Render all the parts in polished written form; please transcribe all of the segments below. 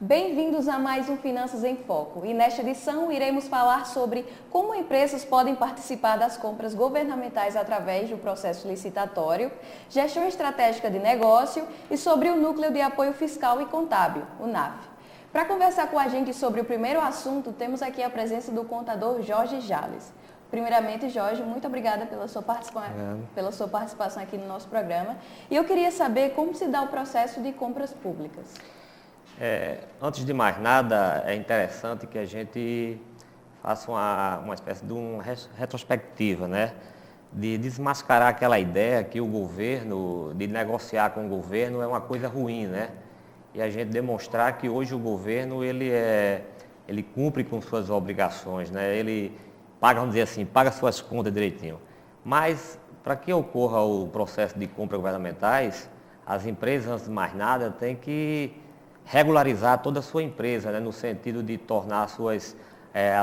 Bem-vindos a mais um Finanças em Foco e nesta edição iremos falar sobre como empresas podem participar das compras governamentais através do processo licitatório, gestão estratégica de negócio e sobre o Núcleo de Apoio Fiscal e Contábil, o NAF. Para conversar com a gente sobre o primeiro assunto, temos aqui a presença do contador Jorge Jales. Primeiramente, Jorge, muito obrigada pela sua participação aqui no nosso programa. E eu queria saber como se dá o processo de compras públicas. Antes de mais nada, é interessante que a gente faça uma espécie de uma retrospectiva, né? De desmascarar aquela ideia que o governo, de negociar com o governo é uma coisa ruim, né? E a gente demonstrar que hoje o governo, ele cumpre com suas obrigações, né? Ele paga, vamos dizer assim, paga suas contas direitinho. Mas, para que ocorra o processo de compras governamentais, as empresas, antes de mais nada, têm que regularizar toda a sua empresa, né, no sentido de tornar as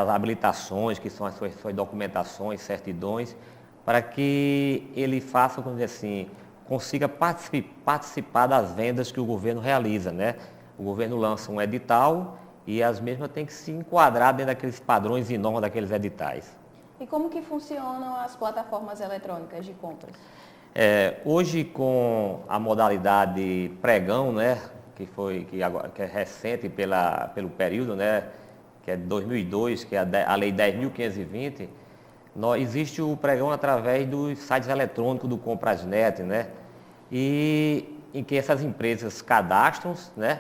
habilitações, que são as suas documentações, certidões, para que ele faça, vamos dizer assim, consiga participar das vendas que o governo realiza, né? O governo lança um edital e as mesmas têm que se enquadrar dentro daqueles padrões e normas daqueles editais. E como que funcionam as plataformas eletrônicas de compras? Hoje, com a modalidade pregão, né, que é recente pelo período, né, que é de 2002, que é a Lei 10.520, existe o pregão através dos sites eletrônicos do Comprasnet, né, e em que essas empresas cadastram, né,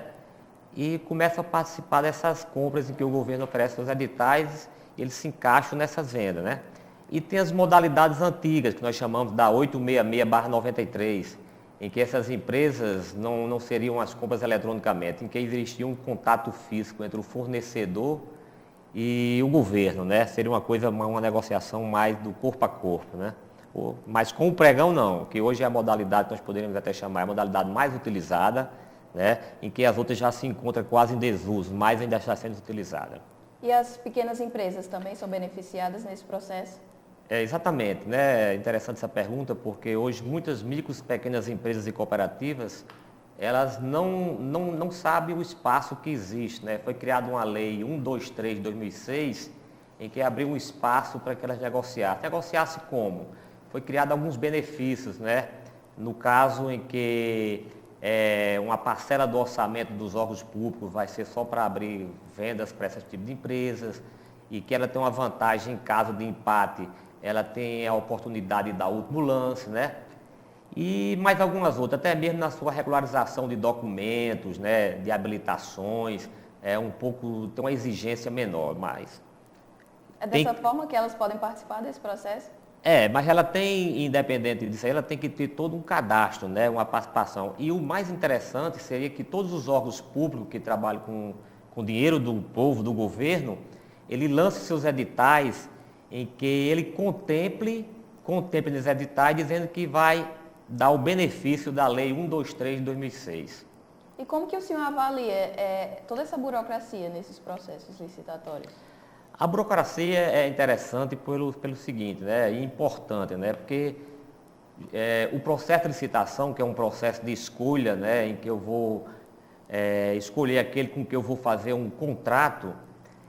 e começam a participar dessas compras em que o governo oferece os editais, eles se encaixam nessas vendas, né. E tem as modalidades antigas, que nós chamamos da 866/93, em que essas empresas não seriam as compras eletronicamente, em que existia um contato físico entre o fornecedor e o governo, né? Seria uma negociação mais do corpo a corpo, né? Mas com o pregão não, que hoje é a modalidade que nós poderíamos até chamar a modalidade mais utilizada, né? Em que as outras já se encontram quase em desuso, mas ainda está sendo utilizada. E as pequenas empresas também são beneficiadas nesse processo? Exatamente, né? É interessante essa pergunta, porque hoje muitas micros, pequenas empresas e cooperativas, elas não sabem o espaço que existe, né? Foi criada uma lei 123 de 2006, em que abriu um espaço para que elas negociassem. Negociasse como? Foi criado alguns benefícios, né? No caso em que uma parcela do orçamento dos órgãos públicos vai ser só para abrir vendas para esse tipo de empresas, e que ela tem uma vantagem em caso de empate, ela tem a oportunidade de dar último lance, né? E mais algumas outras, até mesmo na sua regularização de documentos, né? De habilitações, tem uma exigência menor, mas... É dessa forma que elas podem participar desse processo? Mas ela tem, independente disso aí, ela tem que ter todo um cadastro, né? Uma participação. E o mais interessante seria que todos os órgãos públicos que trabalham com dinheiro do povo, do governo, ele lance seus editais em que ele contemple nesses editais dizendo que vai dar o benefício da Lei 123 de 2006. E como que o senhor avalia toda essa burocracia nesses processos licitatórios? A burocracia é interessante pelo seguinte, né, e importante, né, porque o processo de licitação, que é um processo de escolha, né, em que eu vou escolher aquele com que eu vou fazer um contrato.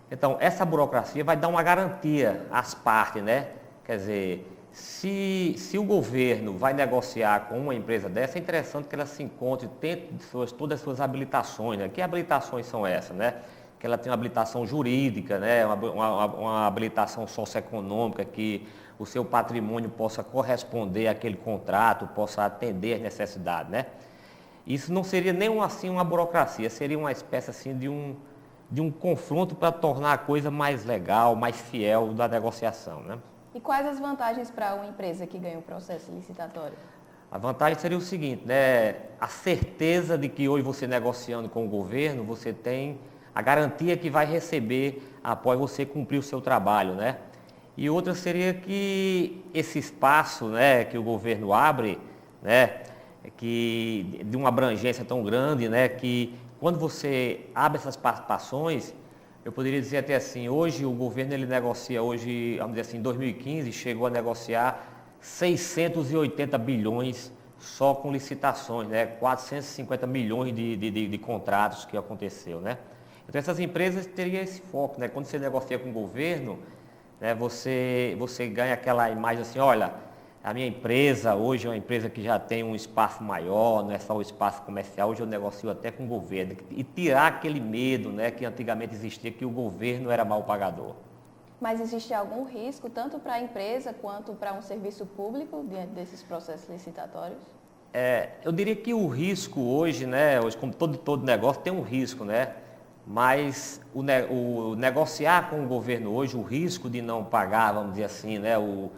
Então, essa burocracia vai dar uma garantia às partes, né? Quer dizer, se o governo vai negociar com uma empresa dessa, é interessante que ela se encontre dentro de todas as suas habilitações, né? Que habilitações são essas, né? Que ela tem uma habilitação jurídica, né? Uma habilitação socioeconômica, que o seu patrimônio possa corresponder àquele contrato, possa atender às necessidades, né? Isso não seria nem assim uma burocracia, seria uma espécie assim de um confronto para tornar a coisa mais legal, mais fiel da negociação, né? E quais as vantagens para uma empresa que ganha o processo licitatório? A vantagem seria o seguinte, né? A certeza de que hoje você negociando com o governo, você tem a garantia que vai receber após você cumprir o seu trabalho, né? E outra seria que esse espaço, né, que o governo abre, né, que de uma abrangência tão grande, né, que quando você abre essas participações, eu poderia dizer até assim, hoje o governo ele negocia, hoje, vamos dizer assim, em 2015, chegou a negociar 680 bilhões só com licitações, né? 450 milhões de contratos que aconteceu, né? Então essas empresas teriam esse foco, né? Quando você negocia com o governo, né, você ganha aquela imagem assim, olha, a minha empresa hoje é uma empresa que já tem um espaço maior, não é só o espaço comercial, hoje eu negocio até com o governo. E tirar aquele medo, né, que antigamente existia, que o governo era mal pagador. Mas existe algum risco, tanto para a empresa quanto para um serviço público, diante desses processos licitatórios? Eu diria que o risco hoje, né, hoje como todo negócio tem um risco, né? Mas o negociar com o governo hoje, o risco de não pagar, vamos dizer assim, né, o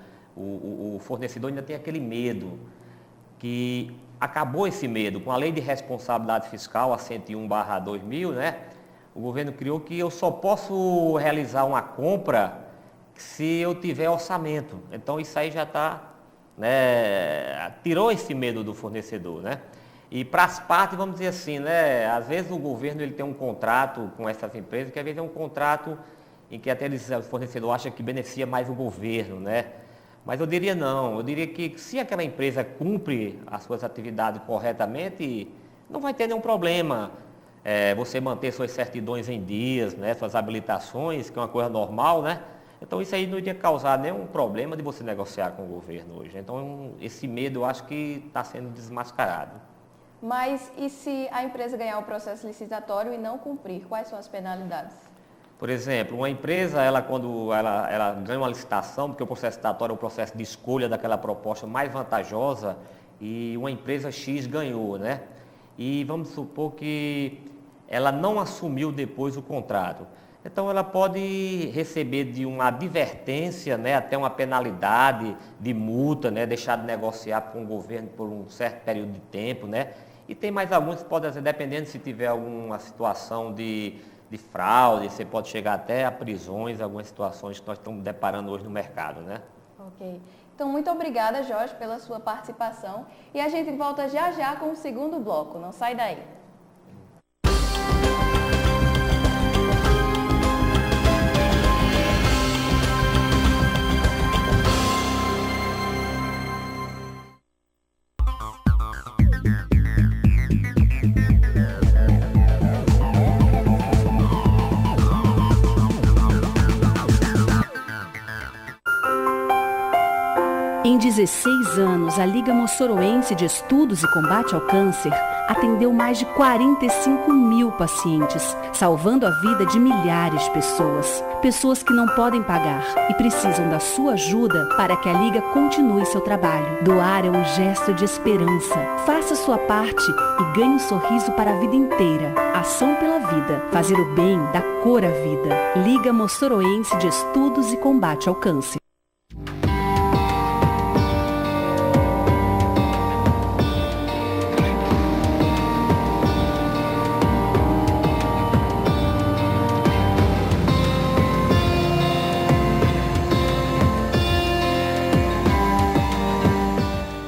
fornecedor ainda tem aquele medo, que acabou esse medo. Com a Lei de Responsabilidade Fiscal, a 101/2000, né, o governo criou que eu só posso realizar uma compra se eu tiver orçamento. Então isso aí já está, né, tirou esse medo do fornecedor, né? E para as partes, vamos dizer assim, né, às vezes o governo ele tem um contrato com essas empresas, que às vezes é um contrato em que até o fornecedor acha que beneficia mais o governo, né? Mas eu diria não, eu diria que se aquela empresa cumpre as suas atividades corretamente, não vai ter nenhum problema. Você manter suas certidões em dias, né, suas habilitações, que é uma coisa normal, né? Então isso aí não iria causar nenhum problema de você negociar com o governo hoje. Então esse medo eu acho que está sendo desmascarado. Mas e se a empresa ganhar o processo licitatório e não cumprir, quais são as penalidades? Por exemplo, uma empresa, quando ela ganha uma licitação, porque o processo licitatório é o processo de escolha daquela proposta mais vantajosa, e uma empresa X ganhou, né? E vamos supor que ela não assumiu depois o contrato. Então ela pode receber de uma advertência, né, até uma penalidade de multa, né, deixar de negociar com o governo por um certo período de tempo, né? E tem mais alguns que podem ser, dependendo se tiver alguma situação de fraude, você pode chegar até a prisões, algumas situações que nós estamos deparando hoje no mercado, né? Ok. Então, muito obrigada, Jorge, pela sua participação. E a gente volta já já com o segundo bloco. Não sai daí. Em 16 anos, a Liga Moçoroense de Estudos e Combate ao Câncer atendeu mais de 45 mil pacientes, salvando a vida de milhares de pessoas. Pessoas que não podem pagar e precisam da sua ajuda para que a Liga continue seu trabalho. Doar é um gesto de esperança. Faça sua parte e ganhe um sorriso para a vida inteira. Ação pela vida. Fazer o bem dá cor à vida. Liga Moçoroense de Estudos e Combate ao Câncer.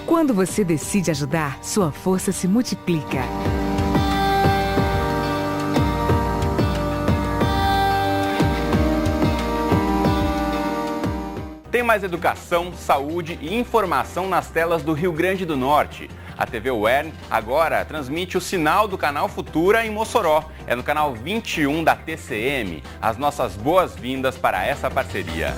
Quando você decide ajudar, sua força se multiplica. Tem mais educação, saúde e informação nas telas do Rio Grande do Norte. A TV UERN agora transmite o sinal do canal Futura em Mossoró. É no canal 21 da TCM. As nossas boas-vindas para essa parceria.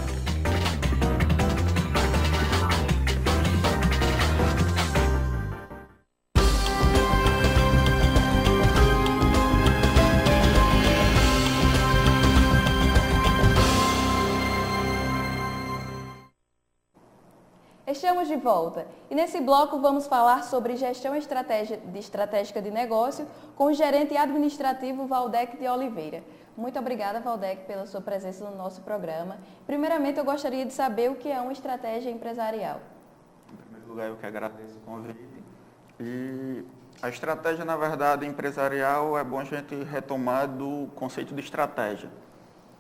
Estamos de volta e nesse bloco vamos falar sobre gestão estratégica de negócio com o gerente administrativo Valdec de Oliveira. Muito obrigada, Valdec, pela sua presença no nosso programa. Primeiramente, eu gostaria de saber o que é uma estratégia empresarial. Em primeiro lugar, eu que agradeço o convite. E a estratégia, na verdade, empresarial, é bom a gente retomar do conceito de estratégia,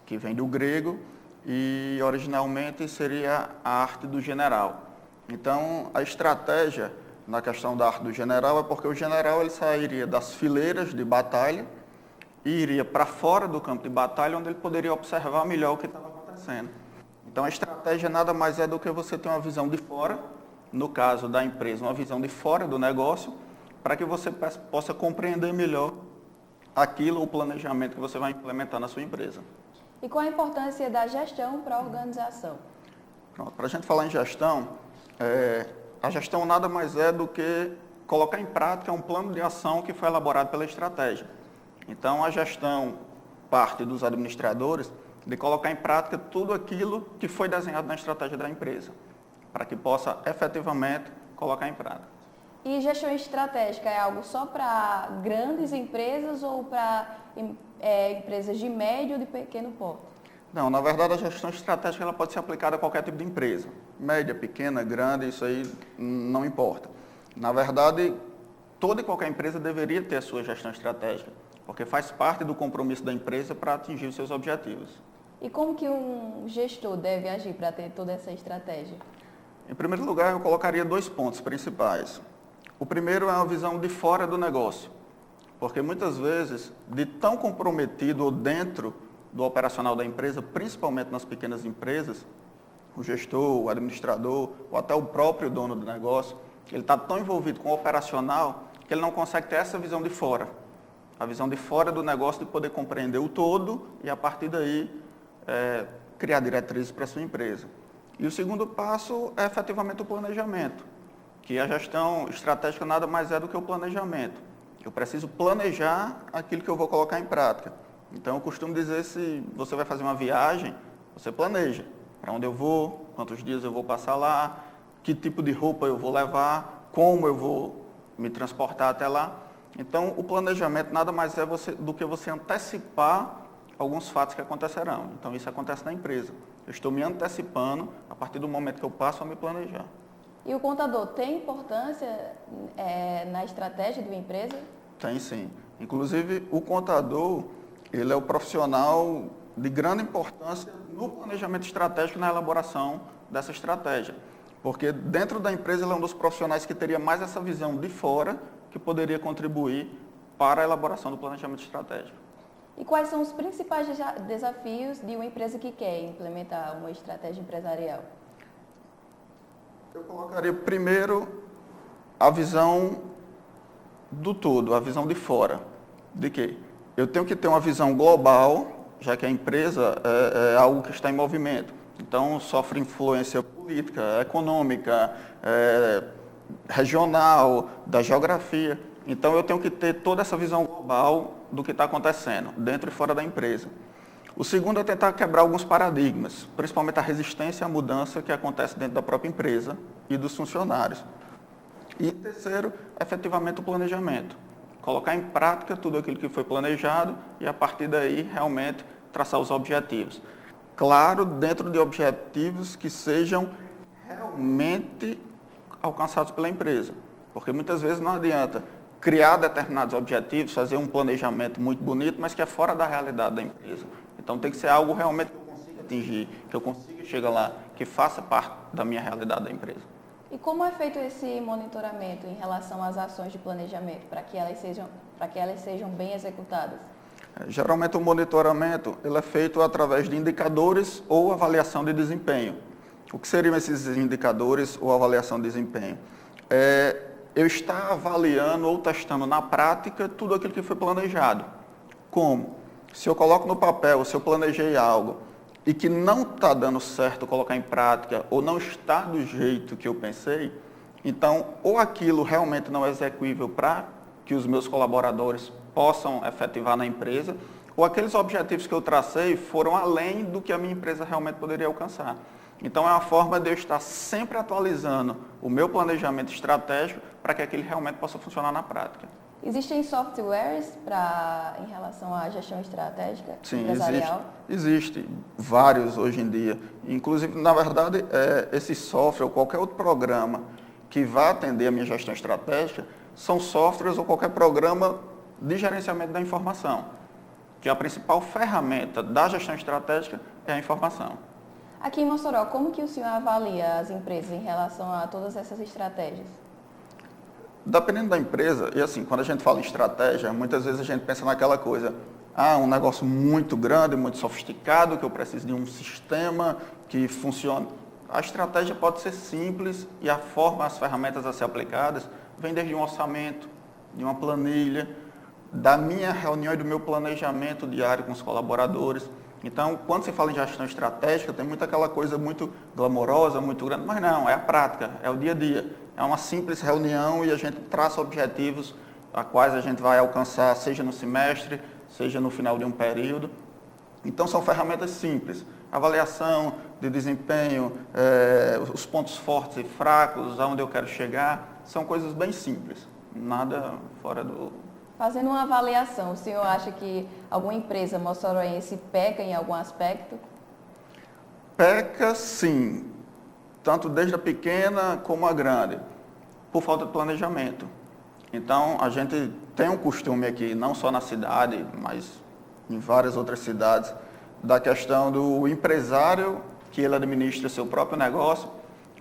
que vem do grego e originalmente seria a arte do general. Então, a estratégia, na questão da arte do general, é porque o general ele sairia das fileiras de batalha e iria para fora do campo de batalha, onde ele poderia observar melhor o que estava acontecendo. Então, a estratégia nada mais é do que você ter uma visão de fora, no caso da empresa, uma visão de fora do negócio, para que você possa compreender melhor aquilo, o planejamento que você vai implementar na sua empresa. E qual a importância da gestão para a organização? Para a gente falar em gestão, a gestão nada mais é do que colocar em prática um plano de ação que foi elaborado pela estratégia. Então, a gestão parte dos administradores de colocar em prática tudo aquilo que foi desenhado na estratégia da empresa, para que possa efetivamente colocar em prática. E gestão estratégica é algo só para grandes empresas ou para empresas de médio ou de pequeno porte? Não, na verdade a gestão estratégica ela pode ser aplicada a qualquer tipo de empresa. Média, pequena, grande, isso aí não importa. Na verdade, toda e qualquer empresa deveria ter a sua gestão estratégica, porque faz parte do compromisso da empresa para atingir os seus objetivos. E como que um gestor deve agir para ter toda essa estratégia? Em primeiro lugar, eu colocaria 2 pontos principais. O primeiro é a visão de fora do negócio, porque muitas vezes, de tão comprometido ou dentro do operacional da empresa, principalmente nas pequenas empresas, o gestor, o administrador, ou até o próprio dono do negócio, ele está tão envolvido com o operacional que ele não consegue ter essa visão de fora. A visão de fora do negócio de poder compreender o todo e, a partir daí, criar diretrizes para a sua empresa. E o segundo passo é efetivamente o planejamento, que a gestão estratégica nada mais é do que o planejamento. Eu preciso planejar aquilo que eu vou colocar em prática. Então, eu costumo dizer, se você vai fazer uma viagem, você planeja para onde eu vou, quantos dias eu vou passar lá, que tipo de roupa eu vou levar, como eu vou me transportar até lá. Então, o planejamento nada mais é do que você antecipar alguns fatos que acontecerão. Então, isso acontece na empresa. Eu estou me antecipando a partir do momento que eu passo a me planejar. E o contador tem importância na estratégia de uma empresa? Tem sim. Inclusive, o contador, ele é o profissional de grande importância no planejamento estratégico e na elaboração dessa estratégia. Porque dentro da empresa ele é um dos profissionais que teria mais essa visão de fora, que poderia contribuir para a elaboração do planejamento estratégico. E quais são os principais desafios de uma empresa que quer implementar uma estratégia empresarial? Eu colocaria primeiro a visão do todo, a visão de fora. De quê? Eu tenho que ter uma visão global, já que a empresa é algo que está em movimento. Então, sofre influência política, econômica, regional, da geografia. Então, eu tenho que ter toda essa visão global do que está acontecendo, dentro e fora da empresa. O segundo é tentar quebrar alguns paradigmas, principalmente a resistência à mudança que acontece dentro da própria empresa e dos funcionários. E terceiro, efetivamente o planejamento. Colocar em prática tudo aquilo que foi planejado e, a partir daí, realmente traçar os objetivos. Claro, dentro de objetivos que sejam realmente alcançados pela empresa. Porque muitas vezes não adianta criar determinados objetivos, fazer um planejamento muito bonito, mas que é fora da realidade da empresa. Então tem que ser algo realmente que eu consiga atingir, que eu consiga chegar lá, que faça parte da minha realidade da empresa. E como é feito esse monitoramento em relação às ações de planejamento, para que elas sejam bem executadas? Geralmente o monitoramento ele é feito através de indicadores ou avaliação de desempenho. O que seriam esses indicadores ou avaliação de desempenho? Eu estar avaliando ou testando na prática tudo aquilo que foi planejado. Como? Se eu coloco no papel, se eu planejei algo e que não está dando certo colocar em prática ou não está do jeito que eu pensei, então ou aquilo realmente não é execuível para que os meus colaboradores possam efetivar na empresa, ou aqueles objetivos que eu tracei foram além do que a minha empresa realmente poderia alcançar. Então, é uma forma de eu estar sempre atualizando o meu planejamento estratégico para que aquele realmente possa funcionar na prática. Existem softwares em relação à gestão estratégica empresarial? Existe vários hoje em dia. Inclusive, na verdade, esse software ou qualquer outro programa que vá atender a minha gestão estratégica são softwares ou qualquer programa de gerenciamento da informação, que a principal ferramenta da gestão estratégica é a informação. Aqui em Mossoró, como que o senhor avalia as empresas em relação a todas essas estratégias? Dependendo da empresa, e assim, quando a gente fala em estratégia, muitas vezes a gente pensa naquela coisa, um negócio muito grande, muito sofisticado, que eu preciso de um sistema que funcione. A estratégia pode ser simples e a forma, as ferramentas a ser aplicadas, vem desde um orçamento, de uma planilha, da minha reunião e do meu planejamento diário com os colaboradores. Então, quando se fala em gestão estratégica, tem muito aquela coisa muito glamourosa, muito grande, mas não, é a prática, é o dia a dia. É uma simples reunião e a gente traça objetivos a quais a gente vai alcançar, seja no semestre, seja no final de um período. Então, são ferramentas simples. Avaliação de desempenho, os pontos fortes e fracos, aonde eu quero chegar, são coisas bem simples, nada fora do... Fazendo uma avaliação, o senhor acha que alguma empresa moçoroense peca em algum aspecto? Peca, sim, tanto desde a pequena como a grande, por falta de planejamento. Então, a gente tem um costume aqui, não só na cidade, mas em várias outras cidades, da questão do empresário, que ele administra seu próprio negócio.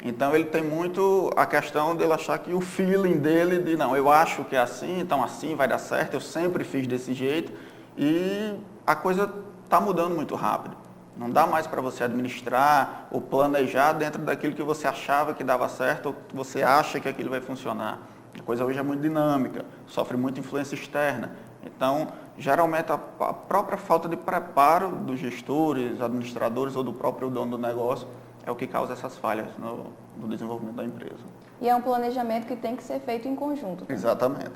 Então, ele tem muito a questão dele achar que o feeling dele, de não, eu acho que é assim, então assim vai dar certo, eu sempre fiz desse jeito, e a coisa está mudando muito rápido. Não dá mais para você administrar ou planejar dentro daquilo que você achava que dava certo ou que você acha que aquilo vai funcionar. A coisa hoje é muito dinâmica, sofre muita influência externa. Então, geralmente, a própria falta de preparo dos gestores, administradores ou do próprio dono do negócio é o que causa essas falhas no desenvolvimento da empresa. E é um planejamento que tem que ser feito em conjunto. Também. Exatamente,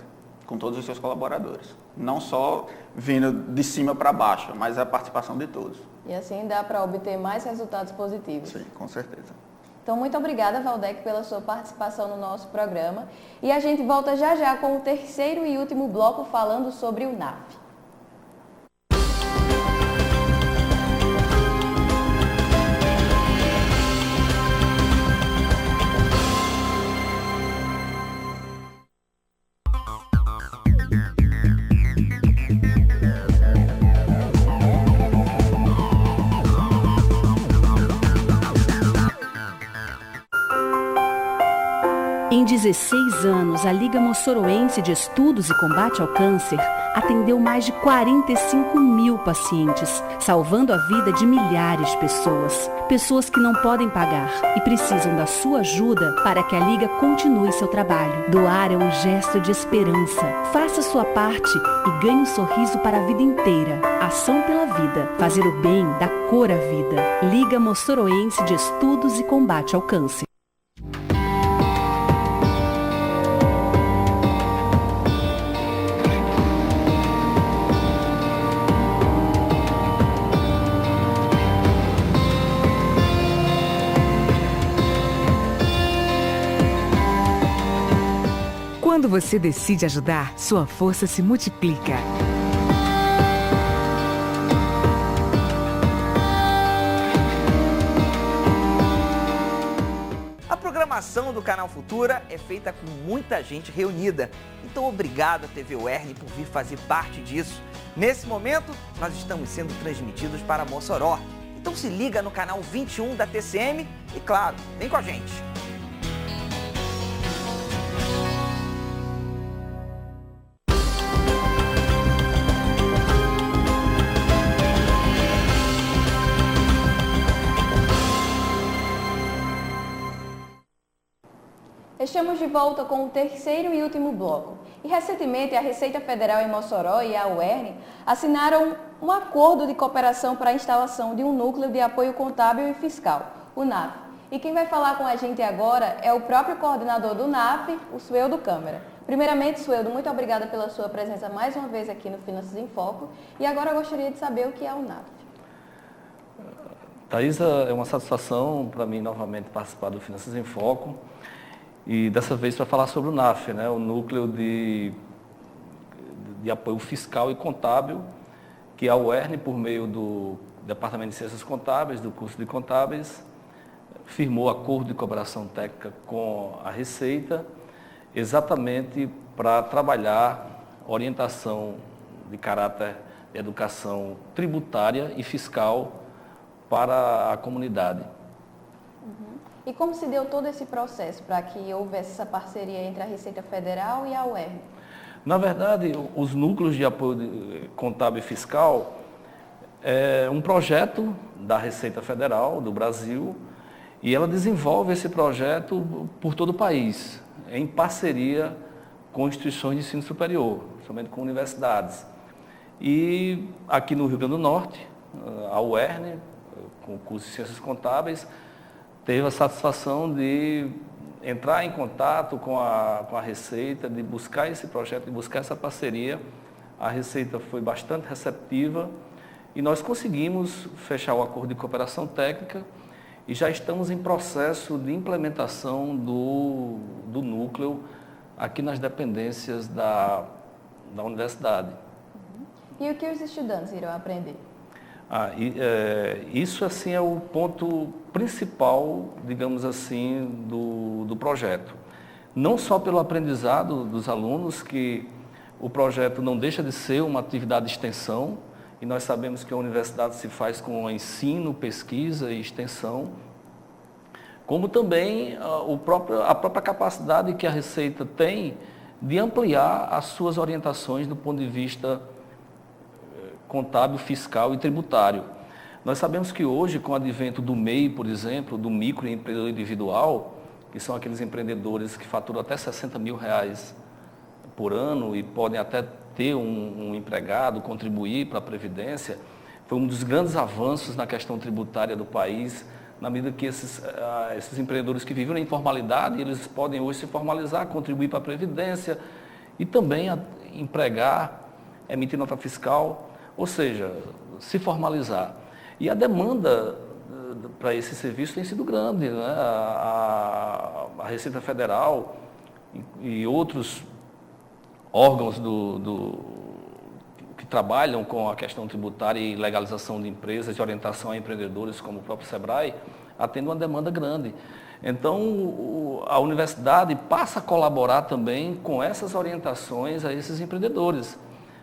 com todos os seus colaboradores. Não só vindo de cima para baixo, mas a participação de todos. E assim dá para obter mais resultados positivos. Sim, com certeza. Então, muito obrigada, Valdec, pela sua participação no nosso programa. E a gente volta já já com o terceiro e último bloco falando sobre o NAF. Em 16 anos, a Liga Moçoroense de Estudos e Combate ao Câncer atendeu mais de 45 mil pacientes, salvando a vida de milhares de pessoas. Pessoas que não podem pagar e precisam da sua ajuda para que a Liga continue seu trabalho. Doar é um gesto de esperança. Faça sua parte e ganhe um sorriso para a vida inteira. Ação pela vida. Fazer o bem dá cor à vida. Liga Moçoroense de Estudos e Combate ao Câncer. Quando você decide ajudar, sua força se multiplica. A programação do Canal Futura é feita com muita gente reunida. Então, obrigado à TV UERN por vir fazer parte disso. Nesse momento, nós estamos sendo transmitidos para Mossoró. Então, se liga no canal 21 da TCM e, claro, vem com a gente. Estamos de volta com o terceiro e último bloco. E recentemente a Receita Federal em Mossoró e a UERN assinaram um acordo de cooperação para a instalação de um núcleo de apoio contábil e fiscal, o NAF. E quem vai falar com a gente agora é o próprio coordenador do NAF, o Sueldo Câmara. Primeiramente, Sueldo, muito obrigada pela sua presença mais uma vez aqui no Finanças em Foco. E agora eu gostaria de saber o que é o NAF. Thaisa, é uma satisfação para mim novamente participar do Finanças em Foco. E dessa vez para falar sobre o NAF, né, o Núcleo de Apoio Fiscal e Contábil, que a UERN, por meio do Departamento de Ciências Contábeis, do curso de Contábeis, firmou acordo de cooperação técnica com a Receita, exatamente para trabalhar orientação de caráter de educação tributária e fiscal para a comunidade. E como se deu todo esse processo para que houvesse essa parceria entre a Receita Federal e a UERN? Na verdade, os núcleos de apoio contábil e fiscal é um projeto da Receita Federal do Brasil e ela desenvolve esse projeto por todo o país, em parceria com instituições de ensino superior, somente com universidades. E aqui no Rio Grande do Norte, a UERN, com o curso de Ciências Contábeis, teve a satisfação de entrar em contato com a Receita, de buscar esse projeto, de buscar essa parceria. A Receita foi bastante receptiva e nós conseguimos fechar o acordo de cooperação técnica e já estamos em processo de implementação do núcleo aqui nas dependências da universidade. E o que os estudantes irão aprender? Isso assim é o ponto principal, digamos assim, do projeto. Não só pelo aprendizado dos alunos, que o projeto não deixa de ser uma atividade de extensão, e nós sabemos que a universidade se faz com ensino, pesquisa e extensão, como também a própria capacidade que a Receita tem de ampliar as suas orientações do ponto de vista contábil, fiscal e tributário. Nós sabemos que hoje, com o advento do MEI, por exemplo, do microempreendedor individual, que são aqueles empreendedores que faturam até R$60 mil por ano e podem até ter um empregado, contribuir para a Previdência, foi um dos grandes avanços na questão tributária do país, na medida que esses empreendedores que vivem na informalidade, eles podem hoje se formalizar, contribuir para a Previdência e também empregar, emitir nota fiscal, ou seja, se formalizar. E a demanda para esse serviço tem sido grande, né? A Receita Federal e outros órgãos que trabalham com a questão tributária e legalização de empresas, de orientação a empreendedores, como o próprio SEBRAE, atendem uma demanda grande. Então, a universidade passa a colaborar também com essas orientações a esses empreendedores,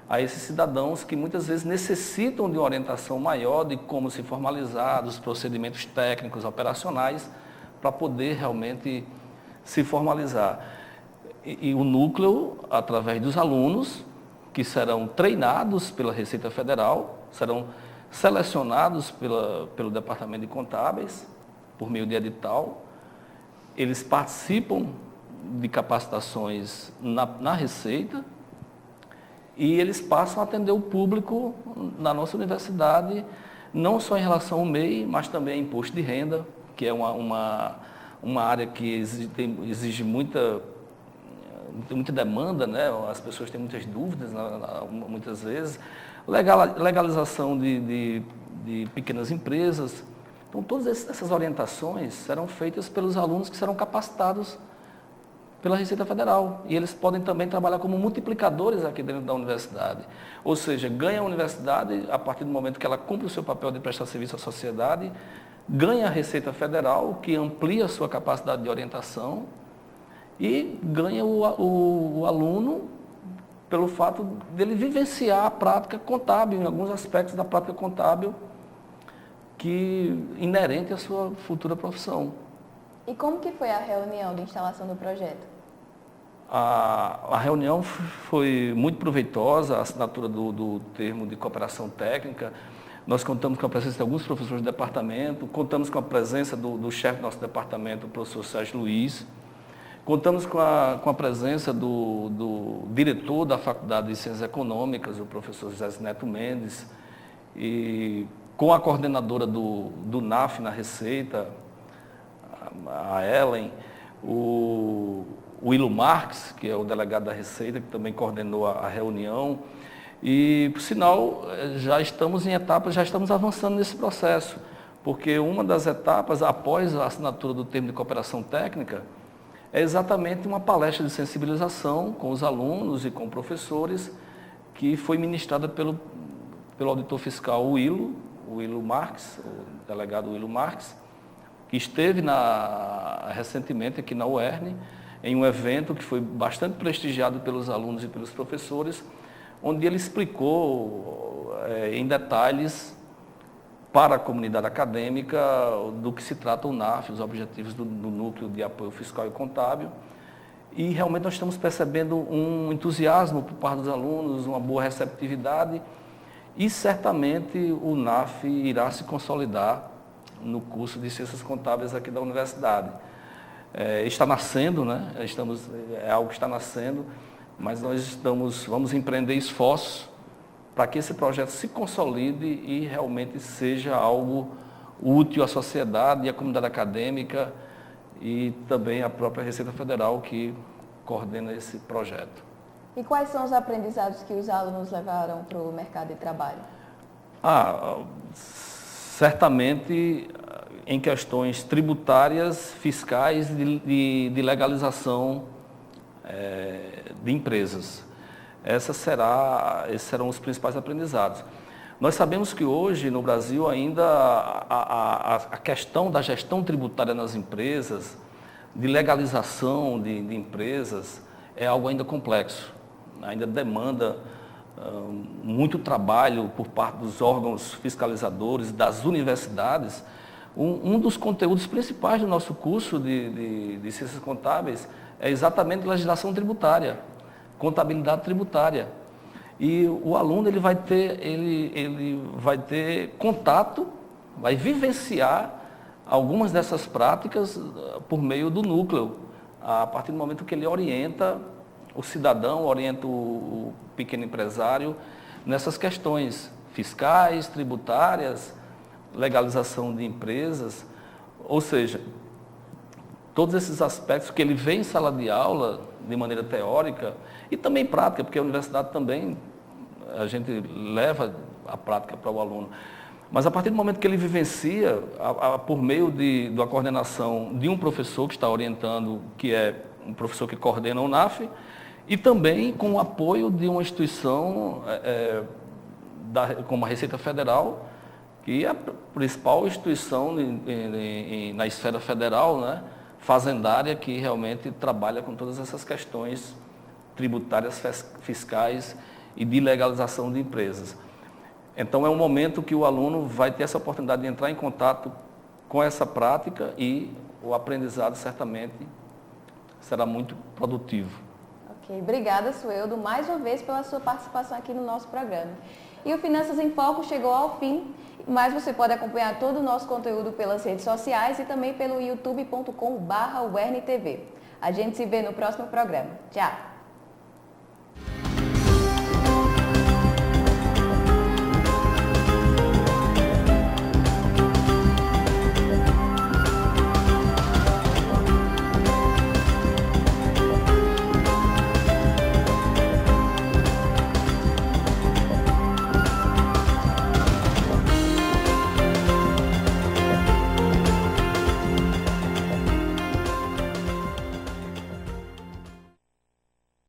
a esses cidadãos que muitas vezes necessitam de uma orientação maior de como se formalizar, dos procedimentos técnicos, operacionais, para poder realmente se formalizar. E o núcleo, através dos alunos, que serão treinados pela Receita Federal, serão selecionados pelo Departamento de Contábeis, por meio de edital, eles participam de capacitações na Receita e eles passam a atender o público na nossa universidade, não só em relação ao MEI, mas também a imposto de renda, que é uma área que exige muita demanda, né? As pessoas têm muitas dúvidas, muitas vezes. Legalização de pequenas empresas. Então, todas essas orientações serão feitas pelos alunos que serão capacitados pela Receita Federal. E eles podem também trabalhar como multiplicadores aqui dentro da universidade. Ou seja, ganha a universidade, a partir do momento que ela cumpre o seu papel de prestar serviço à sociedade, ganha a Receita Federal, que amplia a sua capacidade de orientação, e ganha o aluno pelo fato dele vivenciar a prática contábil, em alguns aspectos da prática contábil, que inerente à sua futura profissão. E como que foi a reunião de instalação do projeto? A reunião foi muito proveitosa, a assinatura do termo de cooperação técnica. Nós contamos com a presença de alguns professores do departamento, contamos com a presença do chefe do nosso departamento, o professor Sérgio Luiz, contamos com a presença do diretor da Faculdade de Ciências Econômicas, o professor José Neto Mendes, e com a coordenadora do NAF na Receita, a Ellen, o Willo Marques, que é o delegado da Receita, que também coordenou a reunião. E, por sinal, já estamos em etapas, já estamos avançando nesse processo, porque uma das etapas, após a assinatura do termo de cooperação técnica, é exatamente uma palestra de sensibilização com os alunos e com professores, que foi ministrada pelo auditor fiscal o Willo Marques, o delegado Willo Marques, que esteve recentemente aqui na UERN, em um evento que foi bastante prestigiado pelos alunos e pelos professores, onde ele explicou em detalhes para a comunidade acadêmica do que se trata o NAF, os objetivos do Núcleo de Apoio Fiscal e Contábil. E realmente nós estamos percebendo um entusiasmo por parte dos alunos, uma boa receptividade, e certamente o NAF irá se consolidar no curso de Ciências Contábeis aqui da universidade. Está nascendo, né? É algo que está nascendo, mas nós vamos empreender esforços para que esse projeto se consolide e realmente seja algo útil à sociedade e à comunidade acadêmica e também à própria Receita Federal que coordena esse projeto. E quais são os aprendizados que os alunos levaram para o mercado de trabalho? Certamente em questões tributárias, fiscais, de legalização de empresas. Esses serão os principais aprendizados. Nós sabemos que hoje no Brasil ainda a questão da gestão tributária nas empresas, de legalização de empresas, é algo ainda complexo. Ainda demanda muito trabalho por parte dos órgãos fiscalizadores, das universidades. Um dos conteúdos principais do nosso curso de Ciências Contábeis é exatamente legislação tributária, contabilidade tributária. E o aluno ele vai ter contato, vai vivenciar algumas dessas práticas por meio do núcleo, a partir do momento que ele orienta o cidadão, orienta o pequeno empresário nessas questões fiscais, tributárias, legalização de empresas, ou seja, todos esses aspectos que ele vê em sala de aula de maneira teórica e também prática, porque a universidade também a gente leva a prática para o aluno. Mas a partir do momento que ele vivencia, por meio da coordenação de um professor que está orientando, que é um professor que coordena o NAF, e também com o apoio de uma instituição como a Receita Federal, que é a principal instituição na esfera federal, né, fazendária, que realmente trabalha com todas essas questões tributárias, fiscais e de legalização de empresas. Então é um momento que o aluno vai ter essa oportunidade de entrar em contato com essa prática e o aprendizado certamente será muito produtivo. Ok, obrigada, Sueldo, mais uma vez pela sua participação aqui no nosso programa. E o Finanças em Foco chegou ao fim, mas você pode acompanhar todo o nosso conteúdo pelas redes sociais e também pelo youtube.com/wernTV. A gente se vê no próximo programa. Tchau!